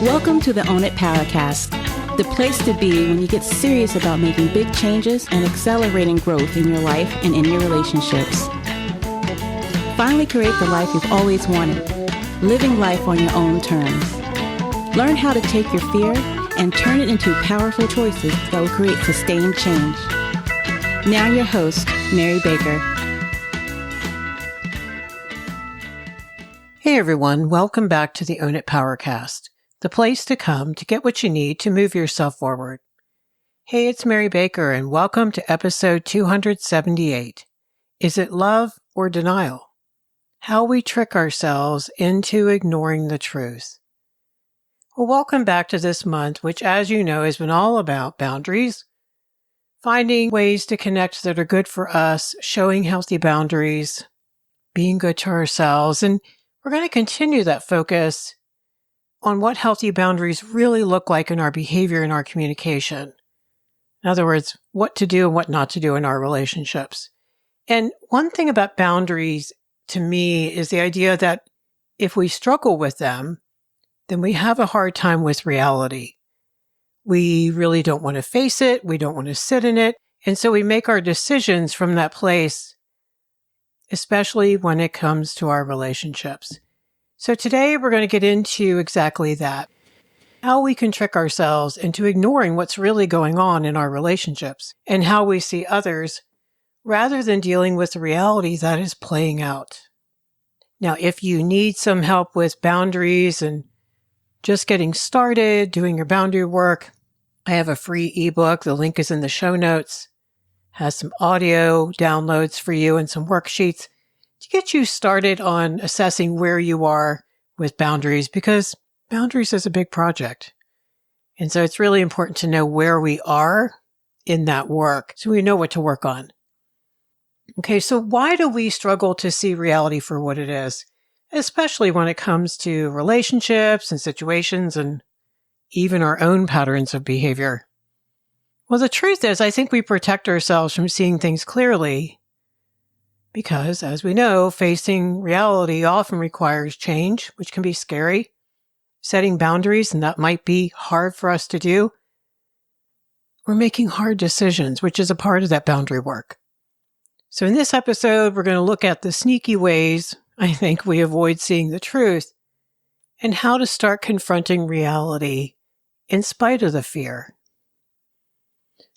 Welcome to the Own It Powercast, the place to be when you get serious about making big changes and accelerating growth in your life and in your relationships. Finally create the life you've always wanted, living life on your own terms. Learn how to take your fear and turn it into powerful choices that will create sustained change. Now your host, Mary Baker. Hey everyone, welcome back to the Own It Powercast, the place to come to get what you need to move yourself forward. Hey, it's Mary Baker and welcome to episode 278. Is it love or denial? How we trick ourselves into ignoring the truth. Well, welcome back to this month, which as you know has been all about boundaries, finding ways to connect that are good for us, showing healthy boundaries, being good to ourselves, and we're going to continue that focus on what healthy boundaries really look like in our behavior and our communication. In other words, what to do and what not to do in our relationships. And one thing about boundaries to me is the idea that if we struggle with them, then we have a hard time with reality. We really don't want to face it. We don't want to sit in it. And so we make our decisions from that place, especially when it comes to our relationships. So today we're going to get into exactly that, how we can trick ourselves into ignoring what's really going on in our relationships and how we see others rather than dealing with the reality that is playing out. Now, if you need some help with boundaries and just getting started, doing your boundary work, I have a free ebook. The link is in the show notes. Has some audio downloads for you and some worksheets to get you started on assessing where you are with boundaries, because boundaries is a big project. And so it's really important to know where we are in that work so we know what to work on. Okay, so why do we struggle to see reality for what it is, especially when it comes to relationships and situations and even our own patterns of behavior? Well, the truth is, I think we protect ourselves from seeing things clearly because, as we know, facing reality often requires change, which can be scary. Setting boundaries, and that might be hard for us to do. We're making hard decisions, which is a part of that boundary work. So in this episode, we're going to look at the sneaky ways I think we avoid seeing the truth and how to start confronting reality in spite of the fear.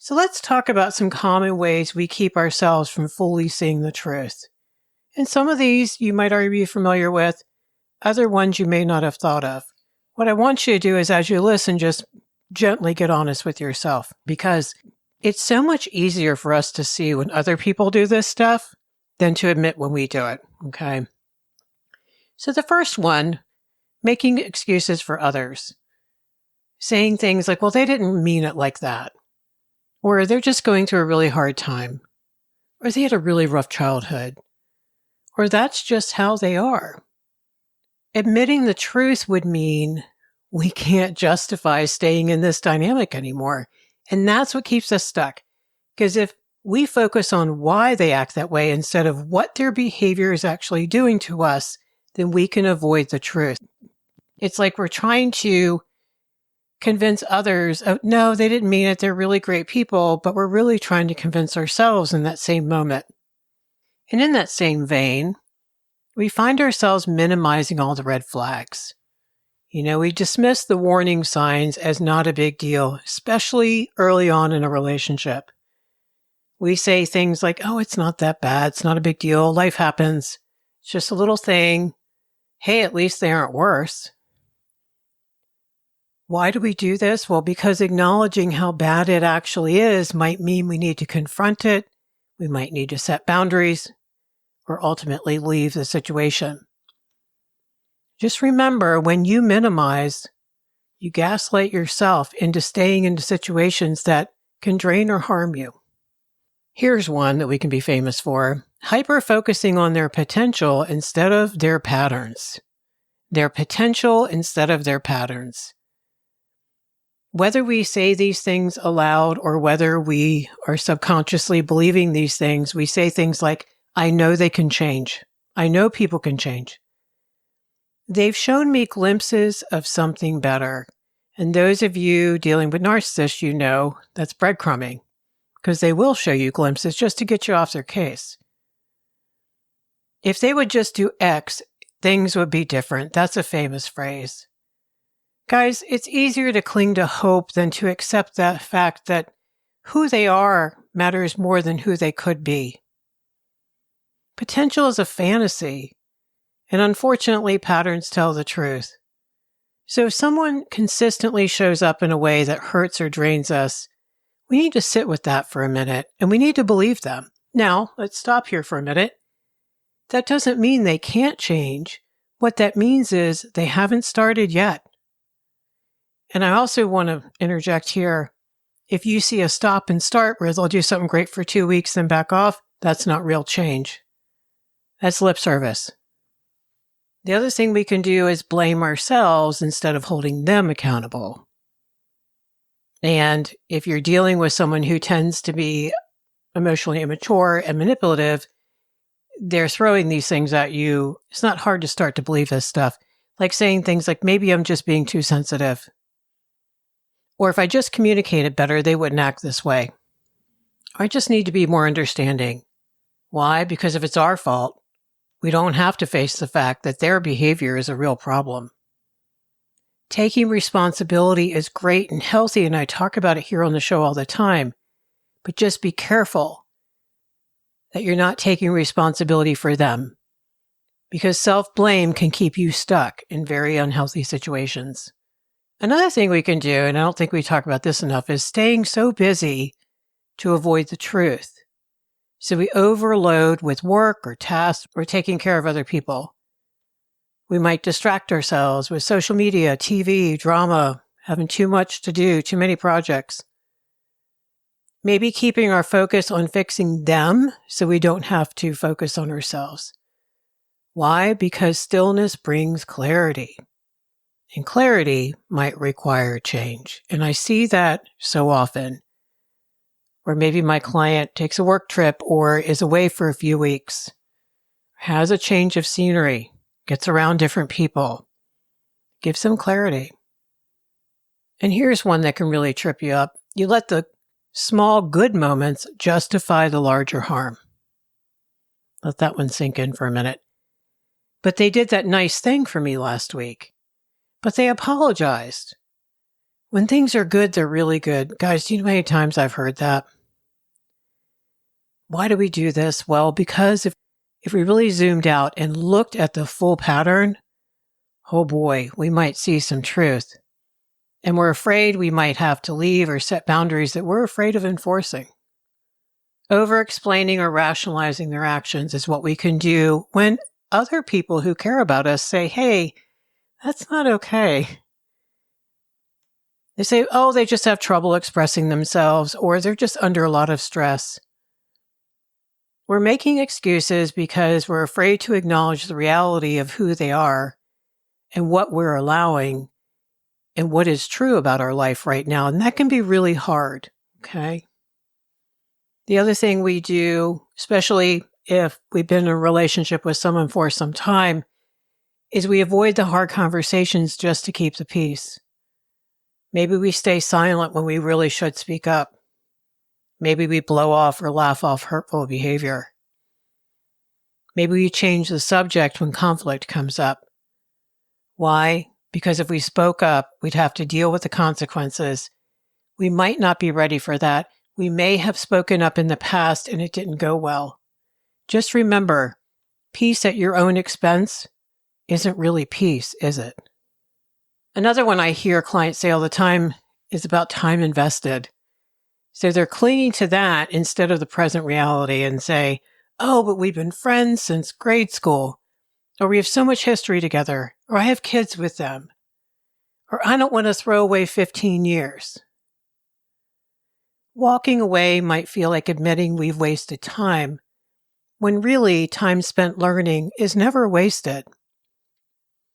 So let's talk about some common ways we keep ourselves from fully seeing the truth. And some of these you might already be familiar with, other ones you may not have thought of. What I want you to do is, as you listen, just gently get honest with yourself, because it's so much easier for us to see when other people do this stuff than to admit when we do it, okay? So the first one, making excuses for others. Saying things like, well, they didn't mean it like that. Or they're just going through a really hard time. Or they had a really rough childhood. Or that's just how they are. Admitting the truth would mean we can't justify staying in this dynamic anymore. And that's what keeps us stuck. Because if we focus on why they act that way instead of what their behavior is actually doing to us, then we can avoid the truth. It's like we're trying to convince others, oh, no, they didn't mean it. They're really great people, but we're really trying to convince ourselves in that same moment. And in that same vein, we find ourselves minimizing all the red flags. We dismiss the warning signs as not a big deal, especially early on in a relationship. We say things like, oh, it's not that bad. It's not a big deal. Life happens. It's just a little thing. Hey, at least they aren't worse. Why do we do this? Well, because acknowledging how bad it actually is might mean we need to confront it, we might need to set boundaries, or ultimately leave the situation. Just remember, when you minimize, you gaslight yourself into staying into situations that can drain or harm you. Here's one that we can be famous for: hyper-focusing on their potential instead of their patterns. Their potential instead of their patterns. Whether we say these things aloud or whether we are subconsciously believing these things, we say things like, I know they can change. I know people can change. they've shown me glimpses of something better. And those of you dealing with narcissists, you know that's breadcrumbing, because they will show you glimpses just to get you off their case. If they would just do X, things would be different. That's a famous phrase. Guys, it's easier to cling to hope than to accept that fact that who they are matters more than who they could be. Potential is a fantasy, and unfortunately, patterns tell the truth. So if someone consistently shows up in a way that hurts or drains us, we need to sit with that for a minute, and we need to believe them. Now, let's stop here for a minute. That doesn't mean they can't change. What that means is they haven't started yet. And I also want to interject here. If you see a stop and start where they'll do something great for 2 weeks then back off, that's not real change. That's lip service. The other thing we can do is blame ourselves instead of holding them accountable. And if you're dealing with someone who tends to be emotionally immature and manipulative, they're throwing these things at you. It's not hard to start to believe this stuff. Like saying things like, maybe I'm just being too sensitive. Or if I just communicated better, they wouldn't act this way. I just need to be more understanding. Why? Because if it's our fault, we don't have to face the fact that their behavior is a real problem. Taking responsibility is great and healthy, and I talk about it here on the show all the time. But just be careful that you're not taking responsibility for them, because self-blame can keep you stuck in very unhealthy situations. Another thing we can do, and I don't think we talk about this enough, is staying so busy to avoid the truth. So we overload with work or tasks or taking care of other people. We might distract ourselves with social media, TV, drama, having too much to do, too many projects. Maybe keeping our focus on fixing them so we don't have to focus on ourselves. Why? Because stillness brings clarity. And clarity might require change. And I see that so often. Or maybe my client takes a work trip or is away for a few weeks, has a change of scenery, gets around different people, gives them clarity. And here's one that can really trip you up. You let the small good moments justify the larger harm. Let that one sink in for a minute. But they did that nice thing for me last week. But they apologized. When things are good, they're really good. Guys, do you know how many times I've heard that? Why do we do this? Well, because if we really zoomed out and looked at the full pattern, oh boy, we might see some truth. And we're afraid we might have to leave or set boundaries that we're afraid of enforcing. Over-explaining or rationalizing their actions is what we can do when other people who care about us say, hey, that's not okay. They say, oh, they just have trouble expressing themselves, or they're just under a lot of stress. We're making excuses because we're afraid to acknowledge the reality of who they are and what we're allowing and what is true about our life right now. And that can be really hard, okay? The other thing we do, especially if we've been in a relationship with someone for some time, is we avoid the hard conversations just to keep the peace. Maybe we stay silent when we really should speak up. Maybe we blow off or laugh off hurtful behavior. Maybe we change the subject when conflict comes up. Why? Because if we spoke up, we'd have to deal with the consequences. We might not be ready for that. We may have spoken up in the past and it didn't go well. Just remember, peace at your own expense isn't really peace, is it? Another one I hear clients say all the time is about time invested. So they're clinging to that instead of the present reality and say, oh, but we've been friends since grade school, or we have so much history together, or I have kids with them, or I don't want to throw away 15 years. Walking away might feel like admitting we've wasted time, when really time spent learning is never wasted.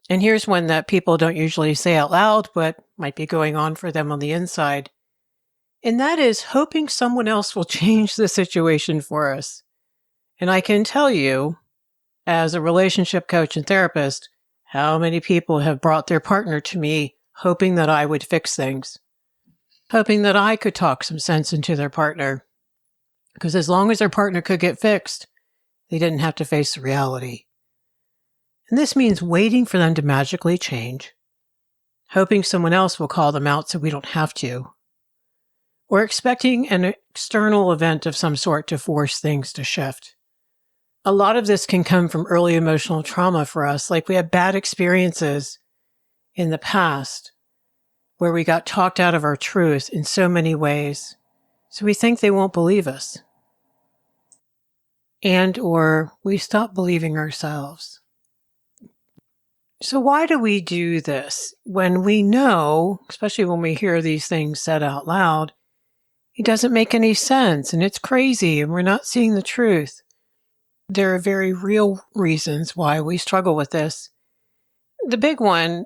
And here's one that people don't usually say out loud, but might be going on for them on the inside. And that is hoping someone else will change the situation for us. And I can tell you, as a relationship coach and therapist, How many people have brought their partner to me hoping that I would fix things, hoping that I could talk some sense into their partner? Because as long as their partner could get fixed, they didn't have to face the reality. And this means waiting for them to magically change, hoping someone else will call them out so we don't have to, or expecting an external event of some sort to force things to shift. A lot of this can come from early emotional trauma for us, like we had bad experiences in the past where we got talked out of our truth in so many ways, so we think they won't believe us. And or we stop believing ourselves. So why do we do this? When we know, especially when we hear these things said out loud, it doesn't make any sense and it's crazy and we're not seeing the truth. There are very real reasons why we struggle with this. The big one,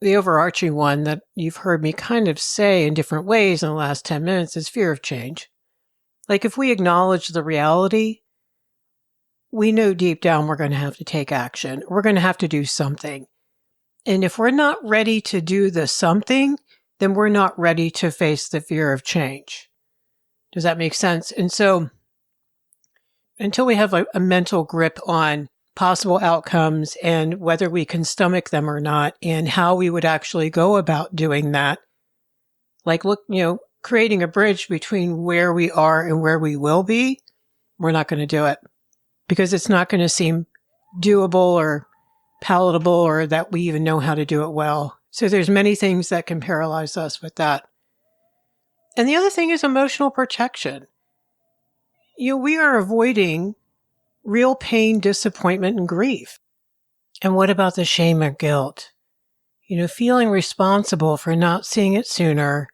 the overarching one that you've heard me kind of say in different ways in the last 10 minutes is fear of change. Like if we acknowledge the reality, we know deep down we're going to have to take action. We're going to have to do something. And if we're not ready to do the something, then we're not ready to face the fear of change. Does that make sense? And so until we have a mental grip on possible outcomes and whether we can stomach them or not and how we would actually go about doing that, like creating a bridge between where we are and where we will be, we're not going to do it because it's not going to seem doable or palatable or that we even know how to do it well. So there's many things that can paralyze us with that. And the other thing is emotional protection. We are avoiding real pain, disappointment, and grief. And what about the shame or guilt? Feeling responsible for not seeing it sooner,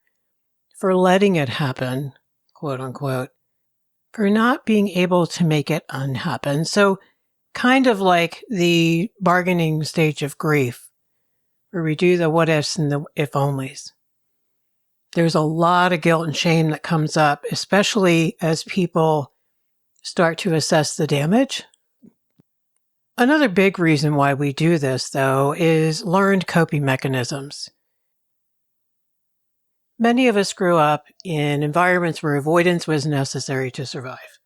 for letting it happen, quote unquote, for not being able to make it unhappen. So kind of like the bargaining stage of grief, where we do the what ifs and the if onlys. There's a lot of guilt and shame that comes up, especially as people start to assess the damage. Another big reason why we do this, though, is learned coping mechanisms. Many of us grew up in environments where avoidance was necessary to survive.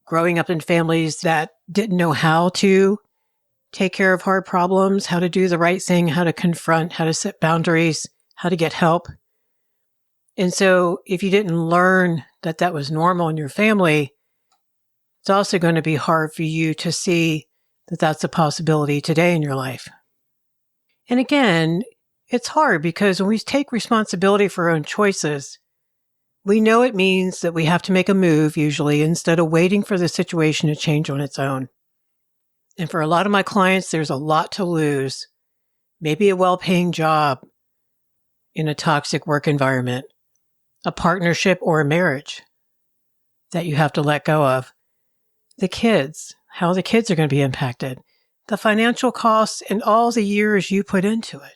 Growing up in families that didn't know how to take care of hard problems, how to do the right thing, how to confront, how to set boundaries, how to get help. And so if you didn't learn that that was normal in your family, it's also going to be hard for you to see that that's a possibility today in your life. And again, it's hard because when we take responsibility for our own choices, we know it means that we have to make a move usually instead of waiting for the situation to change on its own. And for a lot of my clients, there's a lot to lose. Maybe a well-paying job in a toxic work environment, a partnership or a marriage that you have to let go of. The kids, how the kids are going to be impacted, the financial costs and all the years you put into it.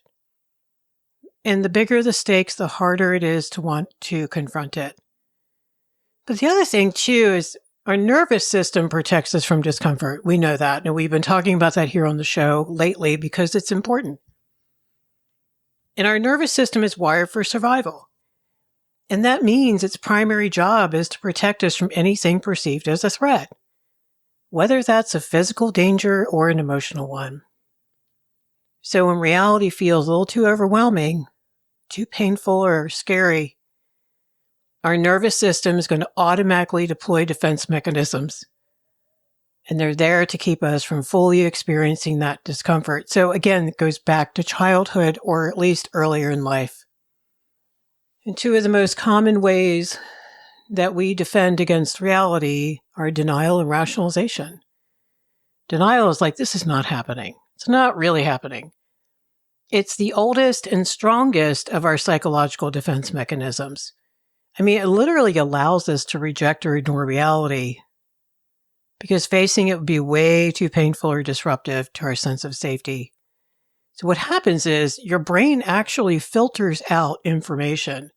And the bigger the stakes, the harder it is to want to confront it. But the other thing too is our nervous system protects us from discomfort. We know that. And we've been talking about that here on the show lately because it's important. And our nervous system is wired for survival. And that means its primary job is to protect us from anything perceived as a threat, whether that's a physical danger or an emotional one. So when reality feels a little too overwhelming, too painful or scary, our nervous system is going to automatically deploy defense mechanisms. And they're there to keep us from fully experiencing that discomfort. So again, it goes back to childhood or at least earlier in life. And two of the most common ways that we defend against reality are denial and rationalization. Denial is like, this is not happening. It's not really happening. It's the oldest and strongest of our psychological defense mechanisms. I mean, it literally allows us to reject or ignore reality because facing it would be way too painful or disruptive to our sense of safety. So what happens is your brain actually filters out information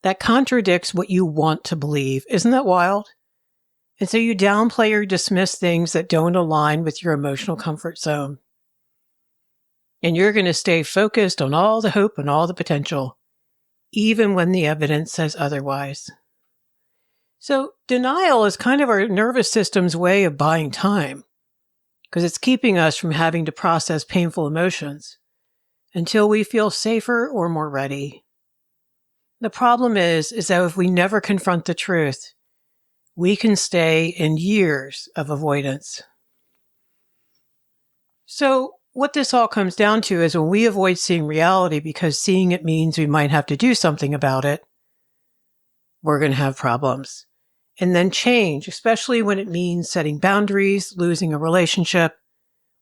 that contradicts what you want to believe. Isn't that wild? And so you downplay or dismiss things that don't align with your emotional comfort zone. And you're going to stay focused on all the hope and all the potential, even when the evidence says otherwise. So denial is kind of our nervous system's way of buying time, because it's keeping us from having to process painful emotions until we feel safer or more ready. The problem is that if we never confront the truth, we can stay in years of avoidance. So what this all comes down to is when we avoid seeing reality because seeing it means we might have to do something about it, we're going to have problems. And then change, especially when it means setting boundaries, losing a relationship,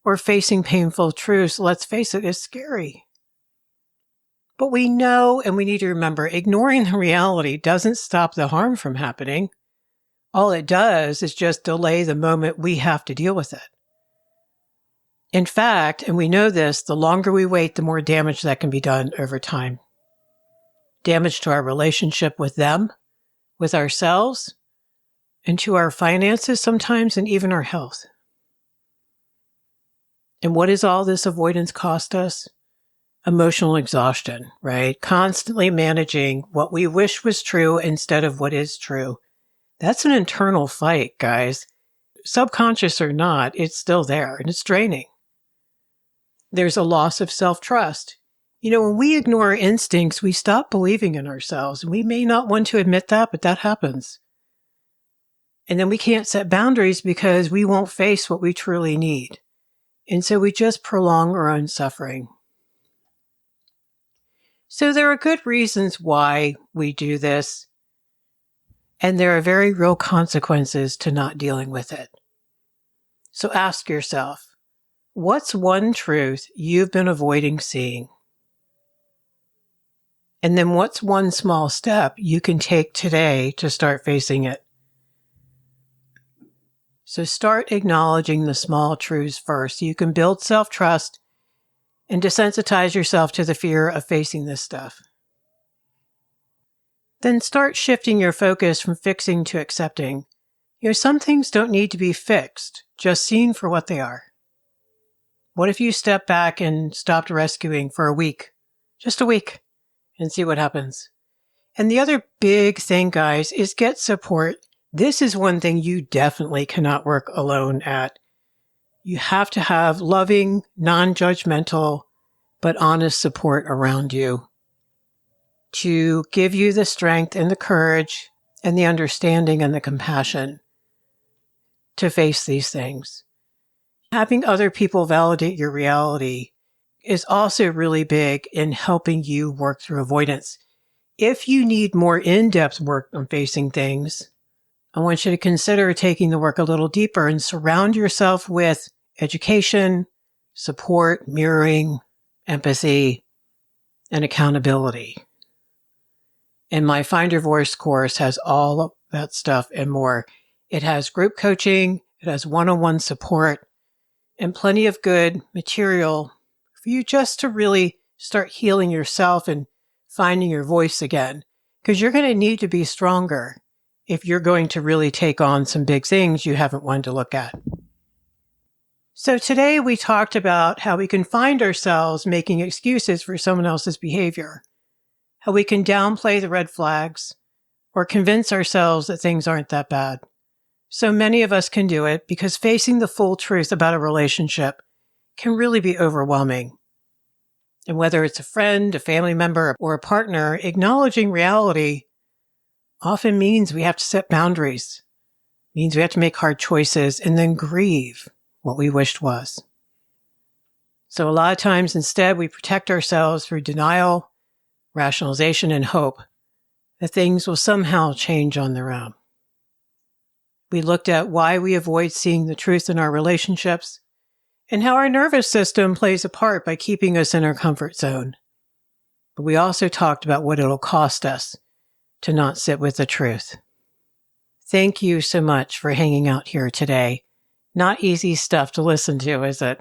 or facing painful truths, let's face it, is scary. But we know, and we need to remember, ignoring the reality doesn't stop the harm from happening. All it does is just delay the moment we have to deal with it. In fact, and we know this, the longer we wait, the more damage that can be done over time. Damage to our relationship with them, with ourselves, and to our finances sometimes, and even our health. And what does all this avoidance cost us? Emotional exhaustion, right? Constantly managing what we wish was true instead of what is true. That's an internal fight, guys. Subconscious or not, it's still there, and it's draining. There's a loss of self-trust. When we ignore our instincts, we stop believing in ourselves. We may not want to admit that, but that happens. And then we can't set boundaries because we won't face what we truly need. And so we just prolong our own suffering. So there are good reasons why we do this. And there are very real consequences to not dealing with it. So ask yourself, what's one truth you've been avoiding seeing? And then what's one small step you can take today to start facing it? So start acknowledging the small truths first so you can build self-trust and desensitize yourself to the fear of facing this stuff. Then start shifting your focus from fixing to accepting. Some things don't need to be fixed, just seen for what they are. What if you step back and stopped rescuing for a week? Just a week, and see what happens. And the other big thing, guys, is get support. This is one thing you definitely cannot work alone at. You have to have loving, non-judgmental, but honest support around you to give you the strength and the courage and the understanding and the compassion to face these things. Having other people validate your reality is also really big in helping you work through avoidance. If you need more in-depth work on facing things, I want you to consider taking the work a little deeper and surround yourself with education, support, mirroring, empathy, and accountability. And my Find Your Voice course has all of that stuff and more. It has group coaching, it has one-on-one support, and plenty of good material for you just to really start healing yourself and finding your voice again. Because you're going to need to be stronger if you're going to really take on some big things you haven't wanted to look at. So today we talked about how we can find ourselves making excuses for someone else's behavior, how we can downplay the red flags or convince ourselves that things aren't that bad. So many of us can do it because facing the full truth about a relationship can really be overwhelming. And whether it's a friend, a family member, or a partner, acknowledging reality often means we have to set boundaries, means we have to make hard choices, and then grieve what we wished was. So a lot of times instead we protect ourselves through denial, rationalization, and hope that things will somehow change on their own. We looked at why we avoid seeing the truth in our relationships and how our nervous system plays a part by keeping us in our comfort zone. But we also talked about what it'll cost us to not sit with the truth. Thank you so much for hanging out here today. Not easy stuff to listen to, is it?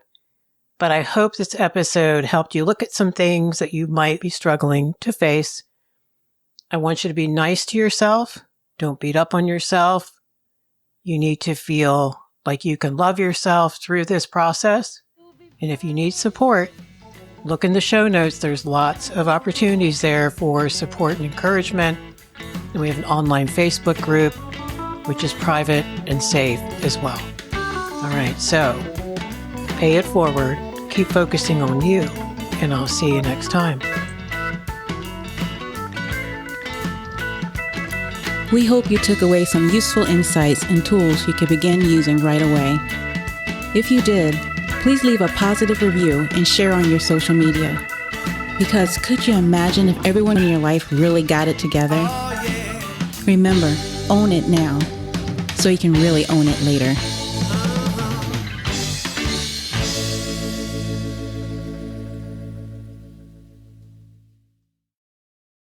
But I hope this episode helped you look at some things that you might be struggling to face. I want you to be nice to yourself. Don't beat up on yourself. You need to feel like you can love yourself through this process. And if you need support, Look in the show notes. There's lots of opportunities there for support and encouragement. And we have an online Facebook group, which is private and safe as well. All right, so pay it forward, keep focusing on you, and I'll see you next time. We hope you took away some useful insights and tools you could begin using right away. If you did, please leave a positive review and share on your social media. Because could you imagine if everyone in your life really got it together? Remember, own it now, so you can really own it later.